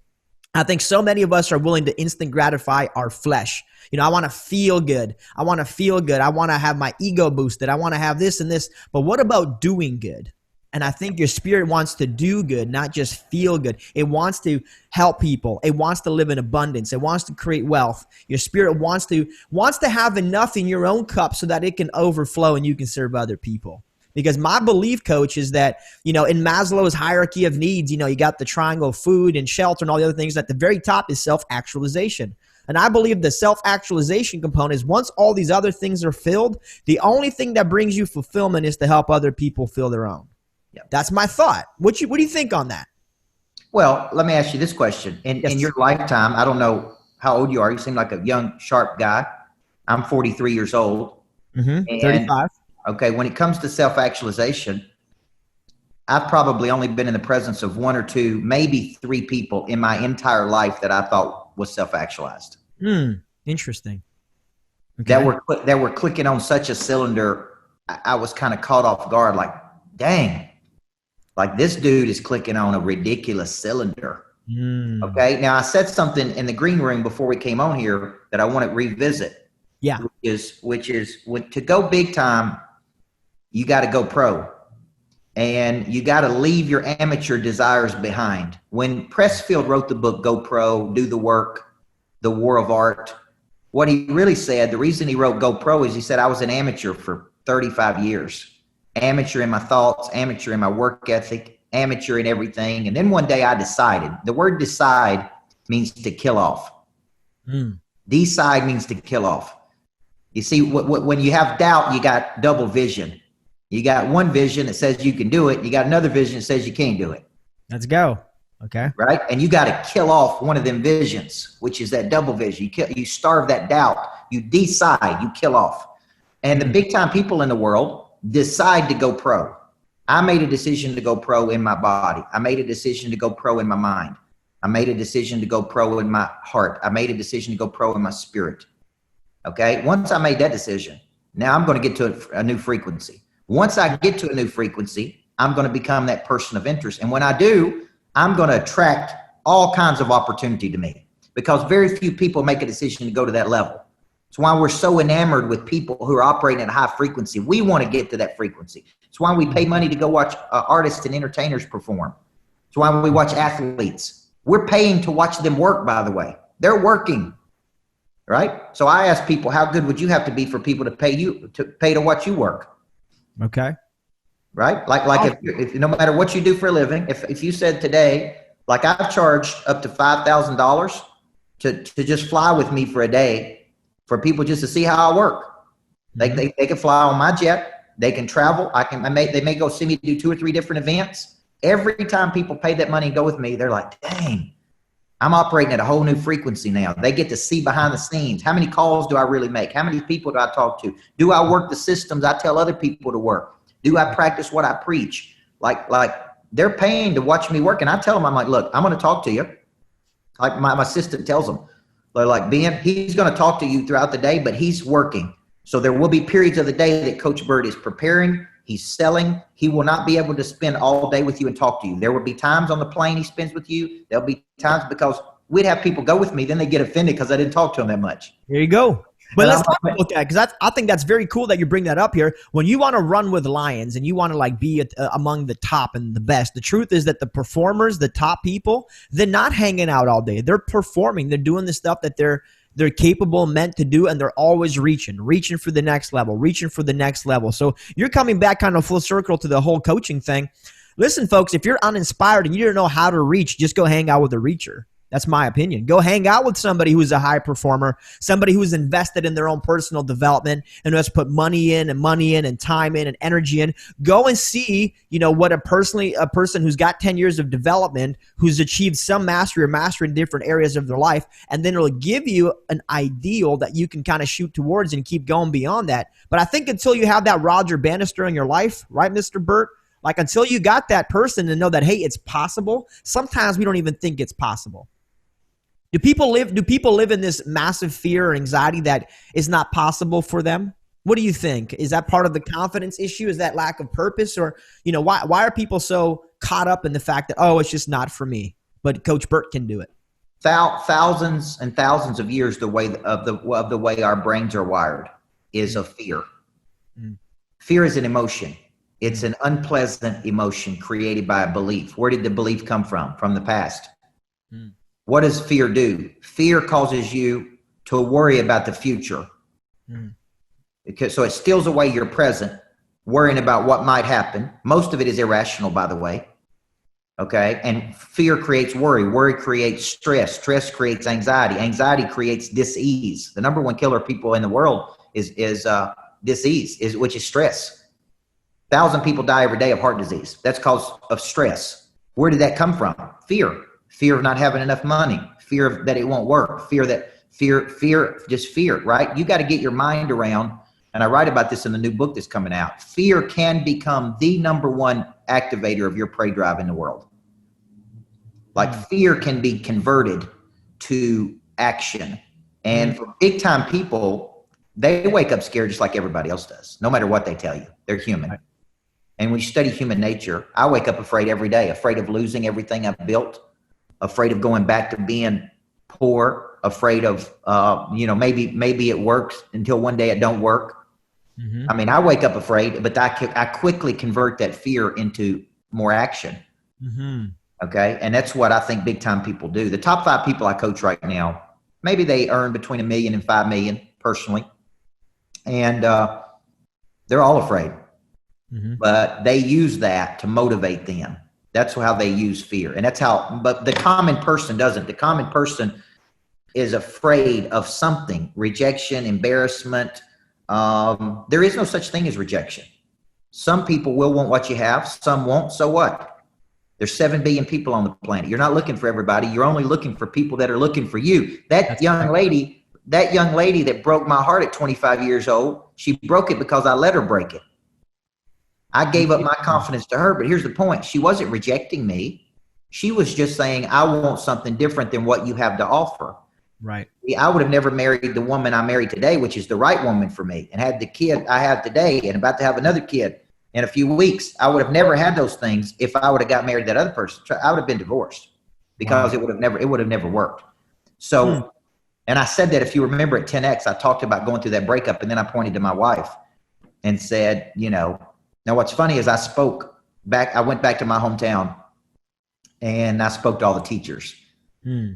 I think so many of us are willing to instant gratify our flesh. I want to feel good. I want to have my ego boosted. I want to have this and this. But what about doing good? And I think your spirit wants to do good, not just feel good. It wants to help people. It wants to live in abundance. It wants to create wealth. Your spirit wants to have enough in your own cup so that it can overflow and you can serve other people. Because my belief, coach, is that, in Maslow's hierarchy of needs, you got the triangle of food and shelter and all the other things. At the very top is self-actualization. And I believe the self-actualization component is once all these other things are filled, the only thing that brings you fulfillment is to help other people fill their own. Yep. That's my thought. What do you think on that? Well, let me ask you this question. In your lifetime, I don't know how old you are. You seem like a young, sharp guy. I'm 43 years old. 35. Okay, when it comes to self-actualization, I've probably only been in the presence of one or two, maybe three people in my entire life that I thought was self-actualized. Interesting. Okay. That were clicking on such a cylinder. I was kind of caught off guard, like, dang, like this dude is clicking on a ridiculous cylinder. Okay, now I said something in the green room before we came on here that I want to revisit. Yeah, which is to go big time, you got to go pro, and you got to leave your amateur desires behind. When Pressfield wrote the book, Go Pro, Do the Work, The War of Art, what he really said, the reason he wrote Go Pro is he said, I was an amateur for 35 years, amateur in my thoughts, amateur in my work ethic, amateur in everything. And then one day I decided. The word decide means to kill off. Decide means to kill off. You see, when you have doubt, you got double vision. You got one vision that says you can do it. You got another vision that says you can't do it. Let's go. Okay. Right? And you got to kill off one of them visions, which is that double vision. You starve that doubt. You decide, you kill off. And the big time people in the world decide to go pro. I made a decision to go pro in my body. I made a decision to go pro in my mind. I made a decision to go pro in my heart. I made a decision to go pro in my spirit. Okay. Once I made that decision, now I'm going to get to a new frequency. Once I get to a new frequency, I'm going to become that person of interest. And when I do, I'm going to attract all kinds of opportunity to me, because very few people make a decision to go to that level. It's why we're so enamored with people who are operating at a high frequency. We want to get to that frequency. It's why we pay money to go watch artists and entertainers perform. It's why we watch athletes. We're paying to watch them work, by the way. They're working, right? So I ask people, how good would you have to be for people to pay to watch you work? Okay. Right? Like if no matter what you do for a living, if you said today, like I've charged up to $5,000 to just fly with me for a day for people just to see how I work. They can fly on my jet. They can travel. They may go see me do 2 or 3 different events. Every time people pay that money and go with me, they're like, dang, I'm operating at a whole new frequency now. They get to see behind the scenes. How many calls do I really make? How many people do I talk to? Do I work the systems I tell other people to work? Do I practice what I preach? Like they're paying to watch me work. And I tell them, I'm like, look, I'm going to talk to you. Like my assistant tells them, they're like, Ben, he's going to talk to you throughout the day, but he's working. So there will be periods of the day that Coach Burt is preparing. He's selling. He will not be able to spend all day with you and talk to you. There will be times on the plane he spends with you. There'll be times because we'd have people go with me. Then they get offended because I didn't talk to them that much. There you go. But let's talk about that, because I think that's very cool that you bring that up here. When you want to run with lions and you want to like be among the top and the best, the truth is that the performers, the top people, they're not hanging out all day. They're performing. They're doing the stuff that they're capable, meant to do, and they're always reaching for the next level, reaching for the next level. So you're coming back kind of full circle to the whole coaching thing. Listen, folks, if you're uninspired and you don't know how to reach, just go hang out with a reacher. That's my opinion. Go hang out with somebody who's a high performer, somebody who's invested in their own personal development and who has put money in and time in and energy in. Go and see, what a person who's got 10 years of development, who's achieved some mastery or mastery in different areas of their life, and then it'll give you an ideal that you can kind of shoot towards and keep going beyond that. But I think until you have that Roger Bannister in your life, right, Mr. Burt? Like until you got that person and know that, hey, it's possible, sometimes we don't even think it's possible. Do people live in this massive fear or anxiety that is not possible for them? What do you think? Is that part of the confidence issue? Is that lack of purpose? Or, why are people so caught up in the fact that, oh, it's just not for me, but Coach Burt can do it? Thousands and thousands of years, the way our brains are wired is of fear. Fear is an emotion. It's an unpleasant emotion created by a belief. Where did the belief come from? From the past. What does fear do? Fear causes you to worry about the future. So it steals away your present, worrying about what might happen. Most of it is irrational, by the way. Okay. And fear creates worry. Worry creates stress. Stress creates anxiety. Anxiety creates dis-ease. The number one killer of people in the world is dis-ease, which is stress. 1,000 people die every day of heart disease. That's because of stress. Where did that come from? Fear. Fear of not having enough money, fear that it won't work, fear, right? You got to get your mind around, and I write about this in the new book that's coming out. Fear can become the number one activator of your prey drive in the world. Like fear can be converted to action. And for big time people, they wake up scared just like everybody else does, no matter what they tell you. They're human. Right. And when you study human nature, I wake up afraid every day, afraid of losing everything I've built, afraid of going back to being poor, afraid of, maybe it works until one day it don't work. I mean, I wake up afraid, but I quickly convert that fear into more action. Okay. And that's what I think big time people do. The top 5 people I coach right now, maybe they earn between $1 million and $5 million personally. And they're all afraid, but they use that to motivate them. That's how they use fear. And but the common person doesn't. The common person is afraid of something, rejection, embarrassment. There is no such thing as rejection. Some people will want what you have, some won't. So what? There's 7 billion people on the planet. You're not looking for everybody. You're only looking for people that are looking for you. That young lady that broke my heart at 25 years old, she broke it because I let her break it. I gave up my confidence to her, but here's the point. She wasn't rejecting me. She was just saying, I want something different than what you have to offer. Right. I would have never married the woman I married today, which is the right woman for me, and had the kid I have today and about to have another kid in a few weeks. I would have never had those things if I would have got married to that other person. I would have been divorced because it would have never worked. So, and I said that if you remember at 10X, I talked about going through that breakup, and then I pointed to my wife and said, now what's funny is I went back to my hometown and I spoke to all the teachers.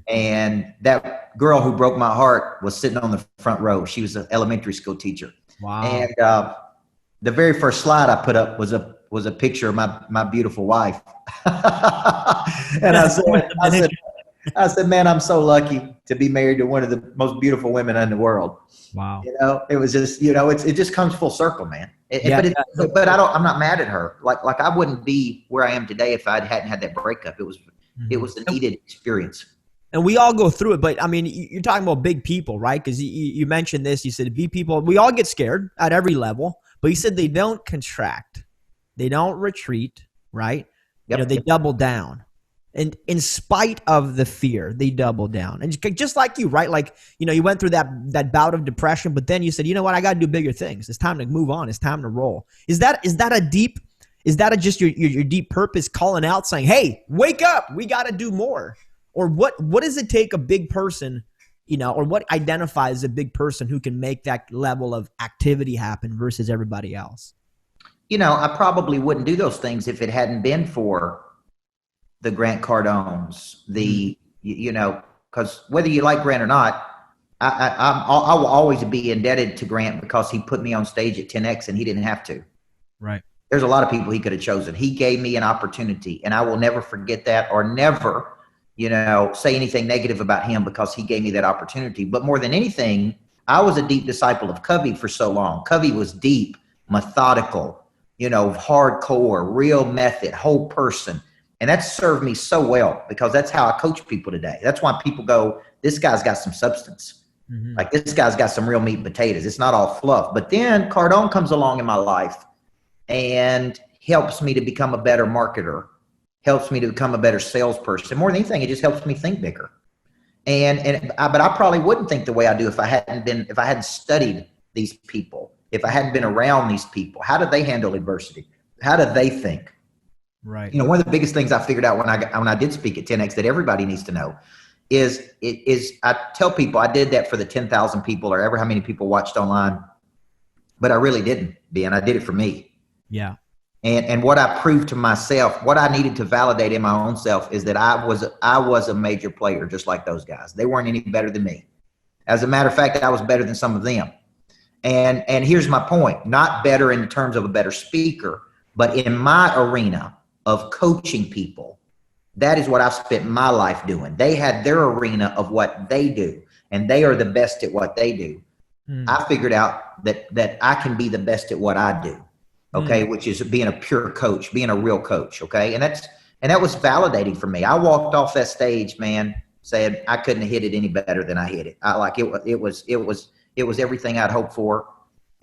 And that girl who broke my heart was sitting on the front row. She was an elementary school teacher. Wow. And the very first slide I put up was a picture of my beautiful wife. And I said, man, I'm so lucky to be married to one of the most beautiful women in the world. Wow. It was just, it just comes full circle, man. But I'm not mad at her. Like I wouldn't be where I am today if I hadn't had that breakup. It was a needed experience. And we all go through it, but I mean, you're talking about big people, right? Because you mentioned this. You said big people, we all get scared at every level, but you said they don't contract, they don't retreat, right? Yep. They double down. And in spite of the fear, they double down. And just like you, right? Like, you went through that bout of depression, but then you said, you know what? I got to do bigger things. It's time to move on. It's time to roll. Is that just your deep purpose calling out saying, hey, wake up. We got to do more. Or what does it take a big person or what identifies a big person who can make that level of activity happen versus everybody else? I probably wouldn't do those things if it hadn't been for the Grant Cardones, because whether you like Grant or not, I will always be indebted to Grant because he put me on stage at 10X and he didn't have to. Right. There's a lot of people he could have chosen. He gave me an opportunity, and I will never forget that, or never, say anything negative about him because he gave me that opportunity. But more than anything, I was a deep disciple of Covey for so long. Covey was deep, methodical, hardcore, real method, whole person. And that served me so well because that's how I coach people today. That's why people go, this guy's got some substance. Mm-hmm. Like, this guy's got some real meat and potatoes. It's not all fluff. But then Cardone comes along in my life and helps me to become a better marketer, helps me to become a better salesperson. More than anything, it just helps me think bigger. But I probably wouldn't think the way I do if I hadn't studied these people, if I hadn't been around these people. How do they handle adversity? How do they think? Right. One of the biggest things I figured out when I did speak at 10X that everybody needs to know is I tell people I did that for the 10,000 people or ever how many people watched online, but I really didn't, Ben. I did it for me. Yeah. And what I proved to myself, what I needed to validate in my own self is that I was a major player just like those guys. They weren't any better than me. As a matter of fact, I was better than some of them. And here's my point, not better in terms of a better speaker, but in my arena of coaching people, that is what I've spent my life doing. They had their arena of what they do, and they are the best at what they do. I figured out that I can be the best at what I do. Okay. Which is being a pure coach, being a real coach. Okay. And that was validating for me. I walked off that stage, man, saying I couldn't have hit it any better than I hit it. It was everything I'd hoped for.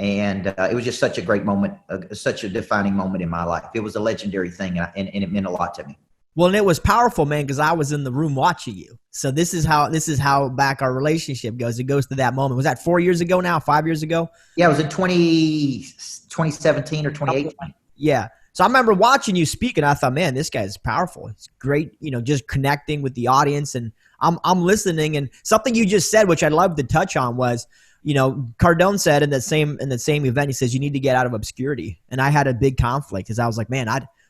And it was just such a great moment, such a defining moment in my life. It was a legendary thing, and it meant a lot to me. Well, and it was powerful, man, because I was in the room watching you. So this is how back our relationship goes. It goes to that moment. Was that 4 years ago now, 5 years ago? Yeah, it was in 2017 or 2018. Yeah. So I remember watching you speak, and I thought, man, this guy is powerful. It's great, just connecting with the audience, and I'm listening. And something you just said, which I'd love to touch on, was, Cardone said in the same event, he says, you need to get out of obscurity. And I had a big conflict because I was like, man,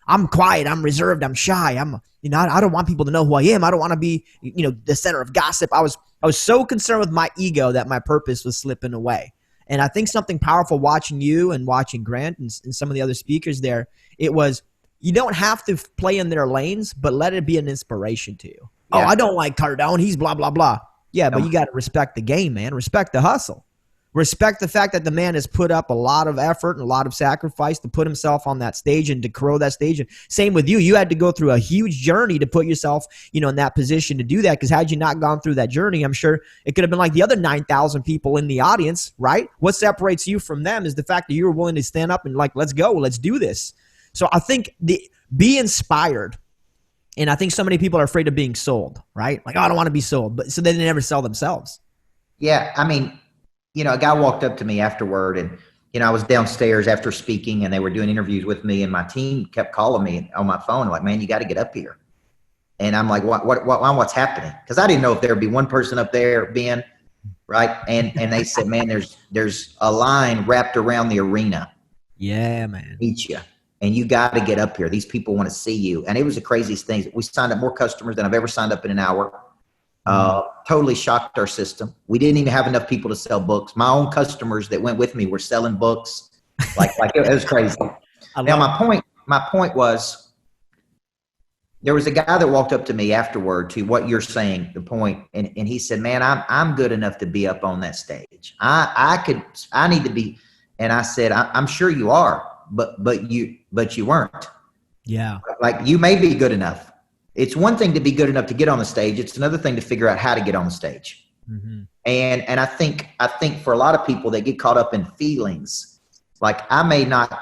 I'm quiet, I'm reserved, I'm shy. I don't want people to know who I am. I don't want to be, the center of gossip. I was so concerned with my ego that my purpose was slipping away. And I think something powerful watching you and watching Grant and some of the other speakers there, it was, you don't have to play in their lanes, but let it be an inspiration to you. Yeah. Oh, I don't like Cardone. He's blah, blah, blah. Yeah, but you got to respect the game, man. Respect the hustle. Respect the fact that the man has put up a lot of effort and a lot of sacrifice to put himself on that stage and to grow that stage. And same with you. You had to go through a huge journey to put yourself, in that position to do that. Because had you not gone through that journey, I'm sure it could have been like the other 9,000 people in the audience, right? What separates you from them is the fact that you were willing to stand up and like, let's go, let's do this. So I think be inspired. And I think so many people are afraid of being sold, right? Like, oh, I don't want to be sold. But so they never sell themselves. Yeah. I mean, a guy walked up to me afterward, and, I was downstairs after speaking, and they were doing interviews with me, and my team kept calling me on my phone, like, man, you got to get up here. And I'm like, what's happening? Because I didn't know if there would be one person up there, Ben, right? And they said, man, there's a line wrapped around the arena. Yeah, man. Meet you. And you got to get up here. These people want to see you. And it was the craziest thing. We signed up more customers than I've ever signed up in an hour. Totally shocked our system. We didn't even have enough people to sell books. My own customers that went with me were selling books. Like it was crazy. Now my point was, there was a guy that walked up to me afterward to what you're saying, the point, and he said, man, I'm good enough to be up on that stage. I need to be. And I said, I'm sure you are. But you weren't. Yeah. Like, you may be good enough. It's one thing to be good enough to get on the stage. It's another thing to figure out how to get on the stage. Mm-hmm. And I think for a lot of people that get caught up in feelings, like, I may not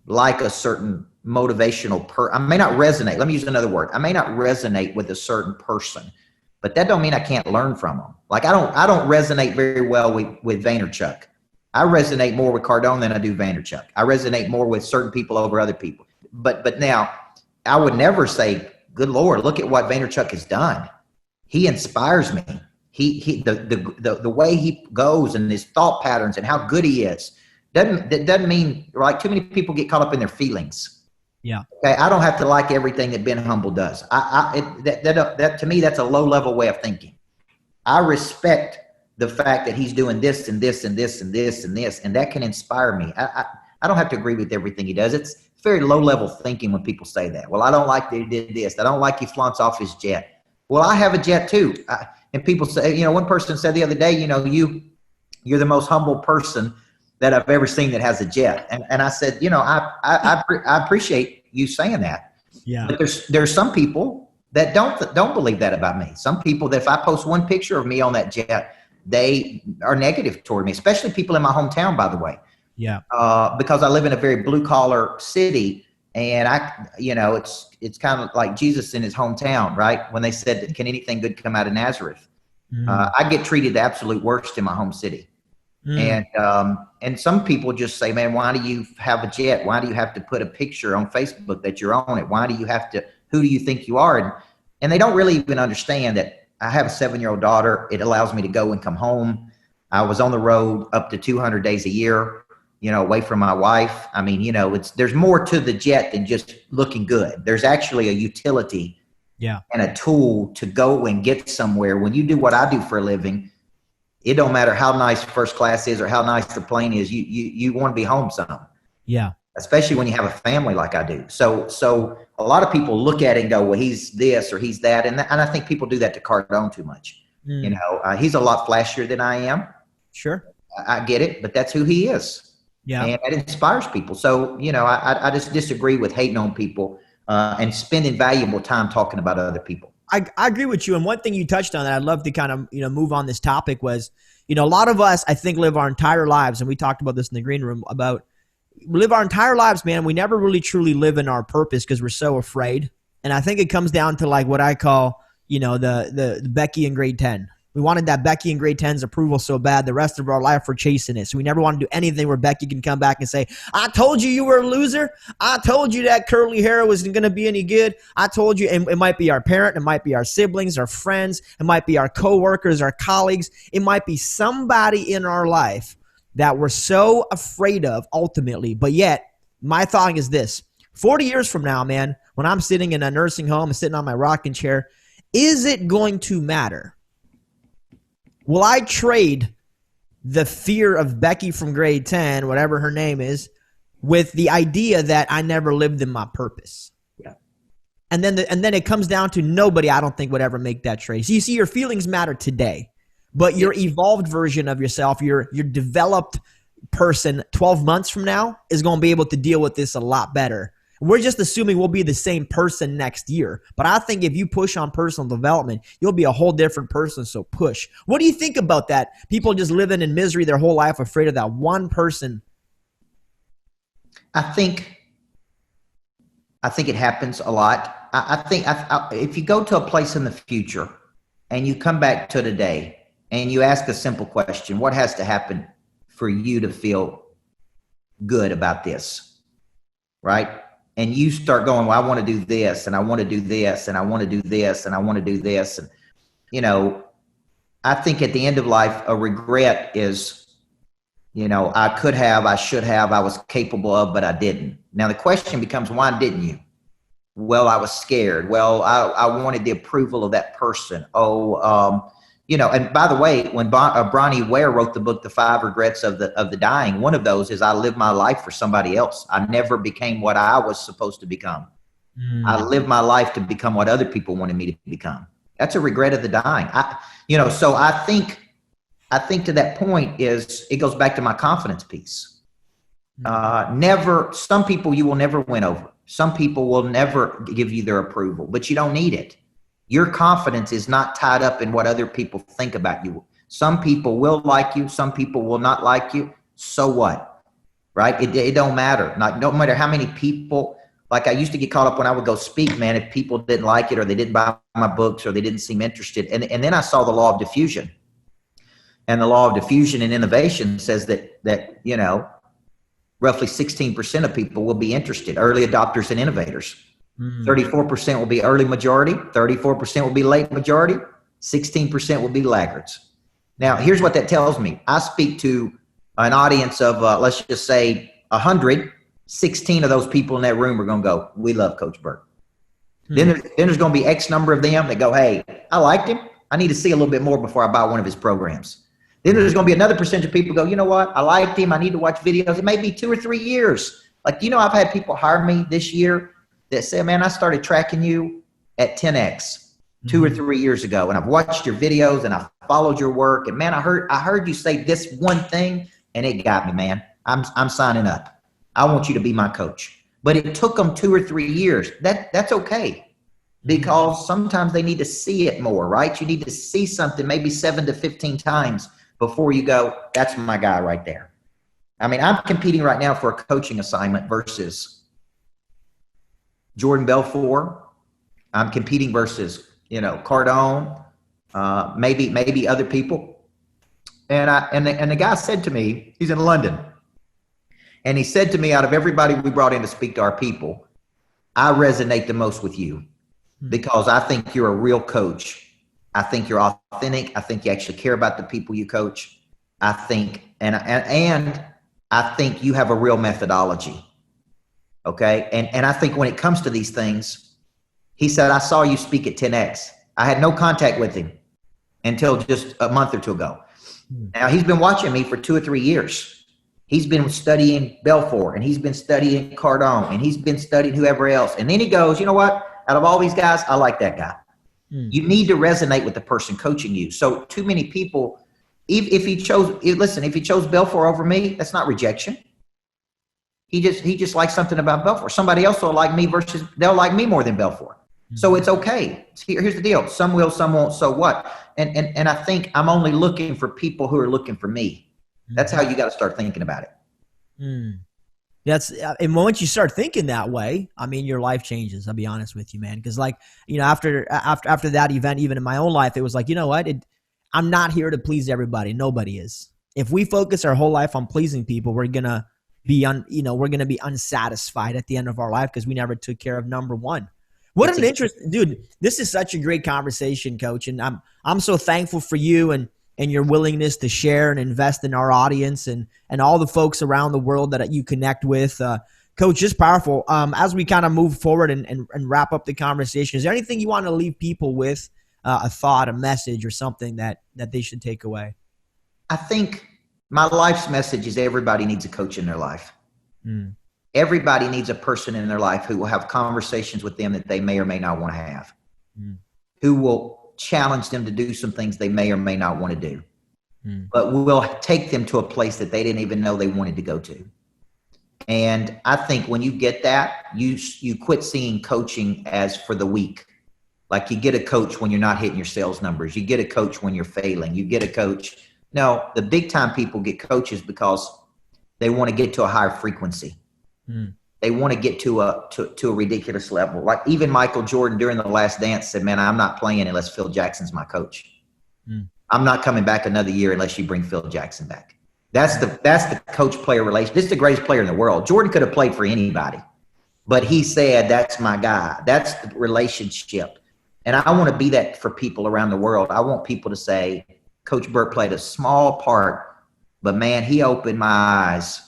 like a certain motivational I may not resonate. Let me use another word. I may not resonate with a certain person, but that don't mean I can't learn from them. Like, I don't resonate very well with Vaynerchuk. I resonate more with Cardone than I do Vaynerchuk. I resonate more with certain people over other people. But now, I would never say, good Lord, look at what Vaynerchuk has done. He inspires me. the way he goes and his thought patterns and how good he is doesn't mean, like, too many people get caught up in their feelings. Yeah. Okay. I don't have to like everything that Ben Humble does. That to me, that's a low level way of thinking. I respect the fact that he's doing this and this and this and this and this, and that can inspire me. I don't have to agree with everything he does. It's very low level thinking when people say that. Well, I don't like that he did this. I don't like he flaunts off his jet. Well, I have a jet too. And people say, one person said the other day, you're the most humble person that I've ever seen that has a jet. And I said, I appreciate you saying that. Yeah. But there's some people that don't believe that about me. Some people that if I post one picture of me on that jet, they are negative toward me, especially people in my hometown, by the way. Yeah. Because I live in a very blue collar city, and it's kind of like Jesus in his hometown, right? When they said, can anything good come out of Nazareth? I get treated the absolute worst in my home city. And some people just say, man, why do you have a jet? Why do you have to put a picture on Facebook that you're on it? Why do you have to, who do you think you are? And they don't really even understand that I have a 7-year-old daughter. It allows me to go and come home. I was on the road up to 200 days a year, away from my wife. I mean, there's more to the jet than just looking good. There's actually a utility and a tool to go and get somewhere. When you do what I do for a living, it don't matter how nice first class is or how nice the plane is. You want to be home some. Yeah. Especially when you have a family like I do. So a lot of people look at it and go, well, he's this or he's that. And I think people do that to Cardone too much. He's a lot flashier than I am. Sure. I get it, but that's who he is. Yeah. And that inspires people. So, I just disagree with hating on people and spending valuable time talking about other people. I agree with you. And one thing you touched on that I'd love to kind of, move on this topic was, a lot of us, I think, live our entire lives. And we talked about this in the green room about we live our entire lives, man. We never really truly live in our purpose because we're so afraid. And I think it comes down to like what I call, the Becky in grade 10. We wanted that Becky in grade 10's approval so bad. The rest of our life we're chasing it. So we never want to do anything where Becky can come back and say, I told you were a loser. I told you that curly hair wasn't going to be any good. I told you. And it might be our parent. It might be our siblings, our friends. It might be our coworkers, our colleagues. It might be somebody in our life that we're so afraid of ultimately. But yet, my thought is this. 40 years from now, man, when I'm sitting in a nursing home and sitting on my rocking chair, is it going to matter? Will I trade the fear of Becky from grade 10, whatever her name is, with the idea that I never lived in my purpose? Yeah. And then it comes down to nobody, I don't think, would ever make that trade. So you see, your feelings matter today, but your evolved version of yourself, your developed person 12 months from now is going to be able to deal with this a lot better. We're just assuming we'll be the same person next year. But I think if you push on personal development, you'll be a whole different person, so push. What do you think about that? People just living in misery their whole life, afraid of that one person. I think it happens a lot. I think if you go to a place in the future and you come back to today and you ask a simple question, what has to happen for you to feel good about this, right? And you start going, well, I want to do this, and I want to do this, and I want to do this, and I want to do this. And, I think at the end of life, a regret is, I could have, I should have, I was capable of, but I didn't. Now, the question becomes, why didn't you? Well, I was scared. Well, I wanted the approval of that person. And by the way, when Bronnie Ware wrote the book, The 5 Regrets of the Dying, one of those is I lived my life for somebody else. I never became what I was supposed to become. I lived my life to become what other people wanted me to become. That's a regret of the dying. So I think to that point is it goes back to my confidence piece. Some people you will never win over. Some people will never give you their approval, but you don't need it. Your confidence is not tied up in what other people think about you. Some people will like you. Some people will not like you. So what? Right? It don't matter. No matter how many people, like I used to get caught up when I would go speak, man, if people didn't like it or they didn't buy my books or they didn't seem interested. And then I saw the law of diffusion. And the law of diffusion and innovation says that roughly 16% of people will be interested, early adopters and innovators. 34% will be early majority, 34% will be late majority, 16% will be laggards. Now, here's what that tells me. I speak to an audience of, let's just say 100, 16 of those people in that room are going to go, we love Coach Burt. Then there's going to be X number of them that go, hey, I liked him. I need to see a little bit more before I buy one of his programs. Then there's going to be another percentage of people go, you know what? I liked him. I need to watch videos. It may be 2 or 3 years. Like, I've had people hire me this year that say, man, I started tracking you at 10X 2 or 3 years ago. And I've watched your videos and I followed your work. And man, I heard you say this one thing and it got me, man. I'm signing up. I want you to be my coach. But it took them 2 or 3 years. That's okay. Because sometimes they need to see it more, right? You need to see something maybe 7 to 15 times before you go, that's my guy right there. I mean, I'm competing right now for a coaching assignment versus Jordan Belfort. I'm competing versus, Cardone, maybe other people. And the guy said to me, he's in London. And he said to me, out of everybody we brought in to speak to our people, I resonate the most with you because I think you're a real coach. I think you're authentic. I think you actually care about the people you coach. I think, and I think you have a real methodology. Okay. And I think when it comes to these things, he said, I saw you speak at 10X. I had no contact with him until just a month or two ago. Now he's been watching me for 2 or 3 years. He's been studying Belfort and he's been studying Cardone and he's been studying whoever else. And then he goes, you know what? Out of all these guys, I like that guy. You need to resonate with the person coaching you. So too many people, if he chose Belfort over me, that's not rejection. He just likes something about Belfort. Somebody else will like me versus they'll like me more than Belfort. So it's okay. Here's the deal. Some will, some won't. So what? And I think I'm only looking for people who are looking for me. That's how you got to start thinking about it. And once you start thinking that way, I mean, your life changes. I'll be honest with you, man. Because after that event, even in my own life, it was like, you know what? I'm not here to please everybody. Nobody is. If we focus our whole life on pleasing people, we're gonna be unsatisfied at the end of our life because we never took care of number one. What an interesting dude. This is such a great conversation, Coach. And I'm so thankful for you and your willingness to share and invest in our audience and all the folks around the world that you connect with. Coach, just powerful. As we kind of move forward and wrap up the conversation, is there anything you want to leave people with, a thought, a message, or something that they should take away? I think my life's message is everybody needs a coach in their life. Everybody needs a person in their life who will have conversations with them that they may or may not want to have, who will challenge them to do some things they may or may not want to do, but will take them to a place that they didn't even know they wanted to go to. And I think when you get that, you quit seeing coaching as for the weak. Like you get a coach when you're not hitting your sales numbers. You get a coach when you're failing. You get a coach. No, the big time people get coaches because they want to get to a higher frequency. They want to get to a ridiculous level. Like even Michael Jordan during The Last Dance said, man, I'm not playing unless Phil Jackson's my coach. I'm not coming back another year unless you bring Phil Jackson back. That's the coach-player relation. This is the greatest player in the world. Jordan could have played for anybody, but he said, that's my guy. That's the relationship. And I want to be that for people around the world. I want people to say, Coach Burt played a small part, but man, he opened my eyes.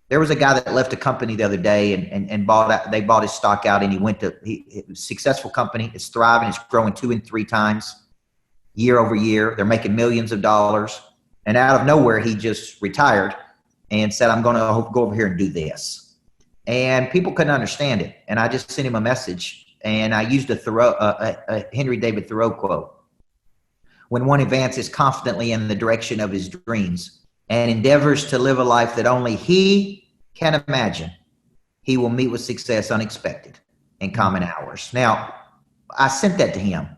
There was a guy that left a company the other day and they bought his stock out and he went to a successful company. It's thriving. It's growing 2 and 3 times year over year. They're making millions of dollars. And out of nowhere, he just retired and said, I'm going to go over here and do this. And people couldn't understand it. And I just sent him a message and I used a Henry David Thoreau quote. When one advances confidently in the direction of his dreams and endeavors to live a life that only he can imagine, he will meet with success unexpected in common hours. Now, I sent that to him.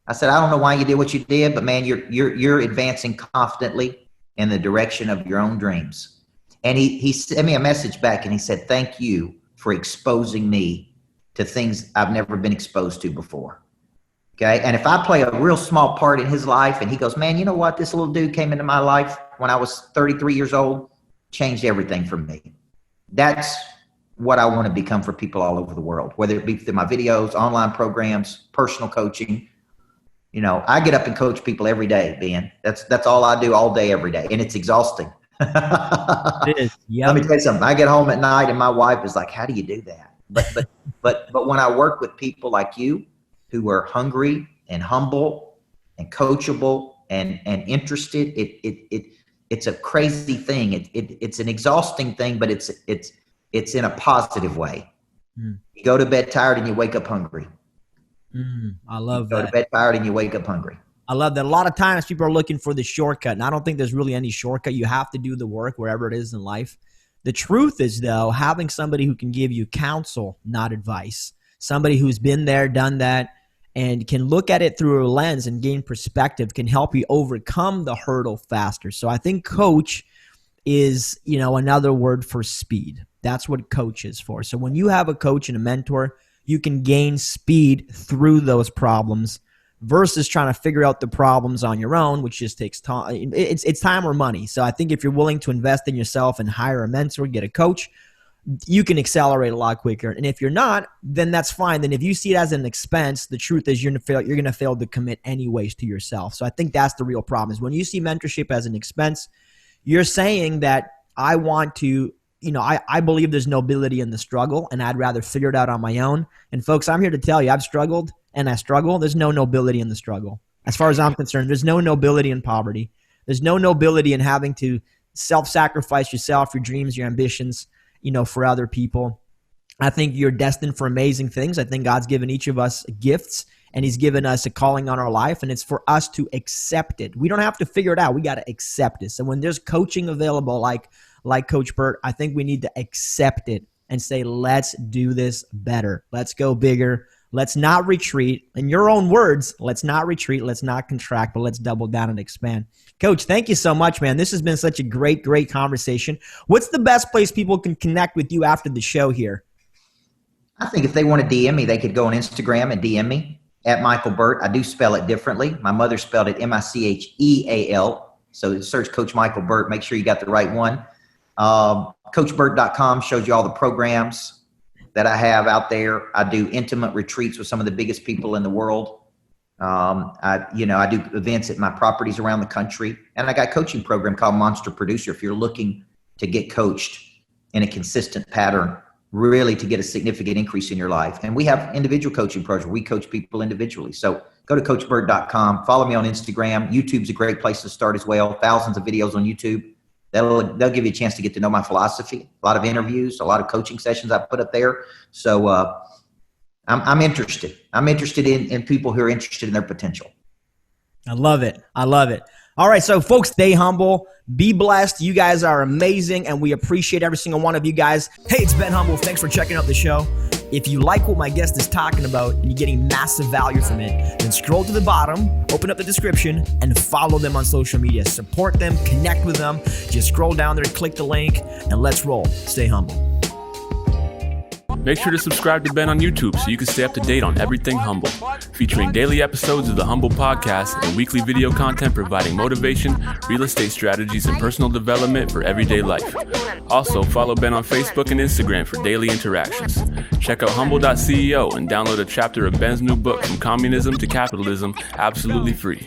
I said, I don't know why you did what you did, but man, you're advancing confidently in the direction of your own dreams. And he sent me a message back and he said, thank you for exposing me to things I've never been exposed to before. Okay. And if I play a real small part in his life and he goes, man, you know what? This little dude came into my life when I was 33 years old, changed everything for me. That's what I want to become for people all over the world, whether it be through my videos, online programs, personal coaching, I get up and coach people every day, Ben. That's all I do all day, every day. And it's exhausting. It is. Yep. Let me tell you something. I get home at night and my wife is like, how do you do that? But when I work with people like you who are hungry and humble and coachable and interested, it's a crazy thing. It's an exhausting thing, but it's in a positive way. You go to bed tired and you wake up hungry. I love that. You go to bed tired and you wake up hungry. I love that. A lot of times people are looking for the shortcut, and I don't think there's really any shortcut. You have to do the work wherever it is in life. The truth is, though, having somebody who can give you counsel, not advice, somebody who's been there, done that, and can look at it through a lens and gain perspective can help you overcome the hurdle faster. So I think coach is, another word for speed. That's what coach is for. So when you have a coach and a mentor, you can gain speed through those problems versus trying to figure out the problems on your own, which just takes time. It's time or money. So I think if you're willing to invest in yourself and hire a mentor, get a coach, you can accelerate a lot quicker. And if you're not, then that's fine. Then if you see it as an expense, the truth is you're going to fail to commit anyways to yourself. So I think that's the real problem is when you see mentorship as an expense, you're saying that I want to, I believe there's nobility in the struggle and I'd rather figure it out on my own. And folks, I'm here to tell you, I've struggled and I struggle. There's no nobility in the struggle. As far as I'm concerned, there's no nobility in poverty. There's no nobility in having to self-sacrifice yourself, your dreams, your ambitions, for other people. I think you're destined for amazing things. I think God's given each of us gifts and he's given us a calling on our life, and it's for us to accept it. We don't have to figure it out. We got to accept it. So when there's coaching available like Coach Burt, I think we need to accept it and say, let's do this better. Let's go bigger. Let's not retreat. In your own words, let's not retreat. Let's not contract, but let's double down and expand. Coach, thank you so much, man. This has been such a great, great conversation. What's the best place people can connect with you after the show here? I think if they want to DM me, they could go on Instagram and DM me at Michael Burt. I do spell it differently. My mother spelled it Micheal. So search Coach Michael Burt. Make sure you got the right one. CoachBurt.com shows you all the programs that I have out there. I do intimate retreats with some of the biggest people in the world. I do events at my properties around the country, and I got a coaching program called Monster Producer. If you're looking to get coached in a consistent pattern, really to get a significant increase in your life. And we have individual coaching programs where we coach people individually. So go to CoachBurt.com, follow me on Instagram. YouTube's a great place to start as well. Thousands of videos on YouTube. They'll give you a chance to get to know my philosophy. A lot of interviews, a lot of coaching sessions I put up there. So I'm interested. I'm interested in people who are interested in their potential. I love it. I love it. All right, so folks, stay humble. Be blessed. You guys are amazing, and we appreciate every single one of you guys. Hey, it's Ben Humble. Thanks for checking out the show. If you like what my guest is talking about and you're getting massive value from it, then scroll to the bottom, open up the description, and follow them on social media. Support them, connect with them. Just scroll down there, click the link, and let's roll. Stay humble. Make sure to subscribe to Ben on YouTube so you can stay up to date on everything Humble, featuring daily episodes of the Humble Podcast and weekly video content providing motivation, real estate strategies, and personal development for everyday life. Also, follow Ben on Facebook and Instagram for daily interactions. Check out humble.ceo and download a chapter of Ben's new book, From Communism to Capitalism, absolutely free.